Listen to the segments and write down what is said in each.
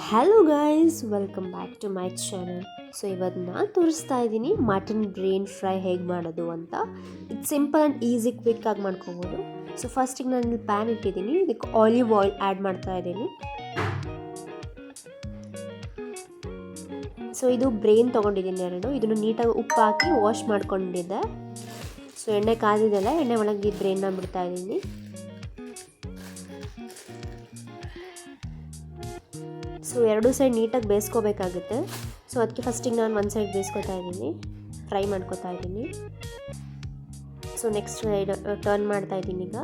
Hello guys, welcome back to my channel. So ಇವತ್ತು ನಾನು ತೋರಿಸ್ತಾ ಇದ್ದೀನಿ ಮಟನ್ ಬ್ರೇನ್ ಫ್ರೈ ಹೇಗೆ ಮಾಡೋದು ಅಂತ. ಇದು ಸಿಂಪಲ್ ಆ್ಯಂಡ್ ಈಸಿ ಕ್ವಿಕ್ಕಾಗಿ ಮಾಡ್ಕೋಬೋದು. ಸೊ ಫಸ್ಟಿಗೆ ನಾನು ಇಲ್ಲಿ ಪ್ಯಾನ್ ಇಟ್ಟಿದ್ದೀನಿ, ಇದಕ್ಕೆ ಆಲಿವ್ ಆಯಿಲ್ ಆ್ಯಡ್ ಮಾಡ್ತಾ ಇದ್ದೀನಿ. ಸೊ ಇದು ಬ್ರೇನ್ ತೊಗೊಂಡಿದ್ದೀನಿ ಇದನ್ನು ನೀಟಾಗಿ ಉಪ್ಪು ಹಾಕಿ ವಾಶ್ ಮಾಡ್ಕೊಂಡಿದ್ದೆ. ಸೊ ಎಣ್ಣೆ ಕಾದಿದ್ದೆಲ್ಲ, ಎಣ್ಣೆ ಒಳಗೆ ಬ್ರೇನ್ನ ಬಿಡ್ತಾ ಇದ್ದೀನಿ. ಸೊ ಎರಡು ಸೈಡ್ ನೀಟಾಗಿ ಬೇಯಿಸ್ಕೋಬೇಕಾಗುತ್ತೆ. ಸೊ ಅದಕ್ಕೆ ಫಸ್ಟಿಗೆ ನಾನು ಒಂದು ಸೈಡ್ ಬೇಯಿಸ್ಕೊತಾ ಇದ್ದೀನಿ, ಫ್ರೈ ಮಾಡ್ಕೊತಾ ಇದ್ದೀನಿ. ಸೊ ನೆಕ್ಸ್ಟ್ ಸೈಡ್ ಟರ್ನ್ ಮಾಡ್ತಾ ಇದ್ದೀನಿ. ಈಗ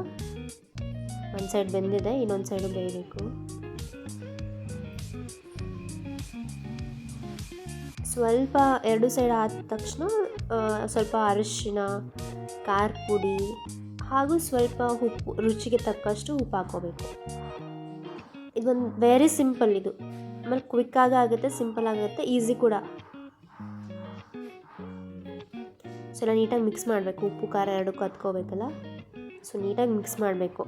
ಒಂದು ಸೈಡ್ ಬೆಂದಿದೆ, ಇನ್ನೊಂದು ಸೈಡು ಬೇಯಬೇಕು. ಸ್ವಲ್ಪ ಎರಡು ಸೈಡ್ ಆದ ತಕ್ಷಣ ಸ್ವಲ್ಪ ಅರಿಶಿನ, ಖಾರ ಪುಡಿ ಹಾಗೂ ಸ್ವಲ್ಪ ಉಪ್ಪು, ರುಚಿಗೆ ತಕ್ಕಷ್ಟು ಉಪ್ಪು ಹಾಕ್ಕೋಬೇಕು. ಇದೊಂದು ವೆರಿ ಸಿಂಪಲ್, ಇದು ಆಮೇಲೆ ಕ್ವಿಕ್ಕಾಗಿ ಆಗುತ್ತೆ, ಸಿಂಪಲ್ ಆಗುತ್ತೆ, ಈಸಿ ಕೂಡ. ಸೊ ಎಲ್ಲ ನೀಟಾಗಿ ಮಿಕ್ಸ್ ಮಾಡಬೇಕು, ಉಪ್ಪು ಖಾರ ಎರಡಕ್ಕೂ ಹತ್ಕೋಬೇಕಲ್ಲ. ಸೊ ನೀಟಾಗಿ ಮಿಕ್ಸ್ ಮಾಡಬೇಕು.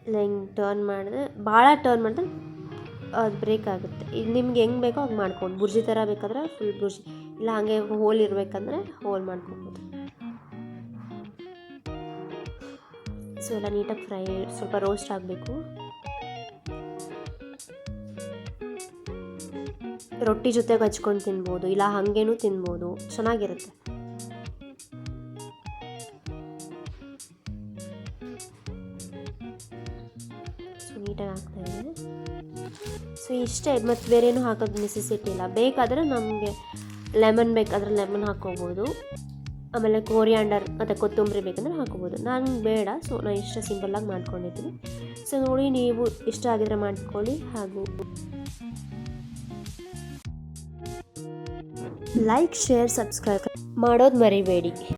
ಇಲ್ಲ ಹಿಂಗೆ ಟರ್ನ್ ಮಾಡಿದ್ರೆ, ಭಾಳ ಟರ್ನ್ ಮಾಡಿದ್ರೆ ಅದು ಬ್ರೇಕ್ ಆಗುತ್ತೆ. ಇದು ನಿಮ್ಗೆ ಹೆಂಗೆ ಬೇಕೋ ಹಂಗೆ ಮಾಡ್ಕೊಂಡು, ಬುರ್ಜಿ ಥರ ಬೇಕಾದ್ರೆ ಫುಲ್ ಬುರ್ಜಿ, ಇಲ್ಲ ಹಾಗೆ ಹೋಲ್ ಇರಬೇಕಂದ್ರೆ ಹೋಲ್ ಮಾಡ್ಕೊಬೋದು. ಸೊ ಎಲ್ಲ ನೀಟಾಗಿ ಫ್ರೈ, ಸ್ವಲ್ಪ ರೋಸ್ಟ್ ಆಗಬೇಕು. ರೊಟ್ಟಿ ಜೊತೆಗೆ ಹಚ್ಕೊಂಡು ತಿನ್ಬೋದು, ಇಲ್ಲ ಹಾಗೇನೂ ತಿನ್ಬೋದು, ಚೆನ್ನಾಗಿರುತ್ತೆ. ಸೊ ನೀಟಾಗಿ ಹಾಕ್ತಾಯಿದೆ. ಸೊ ಇಷ್ಟೇ, ಮತ್ತು ಬೇರೇನೂ ಹಾಕೋದು ನೆಸೆಸಿಟಿ ಇಲ್ಲ. ಬೇಕಾದರೆ ನಮಗೆ ಲೆಮನ್ ಬೇಕಾದರೆ ಲೆಮನ್ ಹಾಕ್ಕೋಬೋದು, ಆಮೇಲೆ ಕೋರಿಯಾಂಡರ್ ಮತ್ತು ಕೊತ್ತಂಬರಿ ಬೇಕಂದ್ರೆ ಹಾಕೋಬೋದು. ನಾನು ಬೇಡ, ಸೊ ನಾನು ಇಷ್ಟ ಸಿಂಪಲ್ಲಾಗಿ ಮಾಡ್ಕೊಂಡಿದ್ದೀನಿ. ಸೊ ನೋಡಿ, ನೀವು ಇಷ್ಟ ಆಗಿದ್ರೆ ಮಾಡ್ಕೊಳ್ಳಿ. ಹಾಗೂ ಲೈಕ್, ಶೇರ್, ಸಬ್ಸ್ಕ್ರೈಬ್ ಮಾಡೋದು ಮರಿಬೇಡಿ.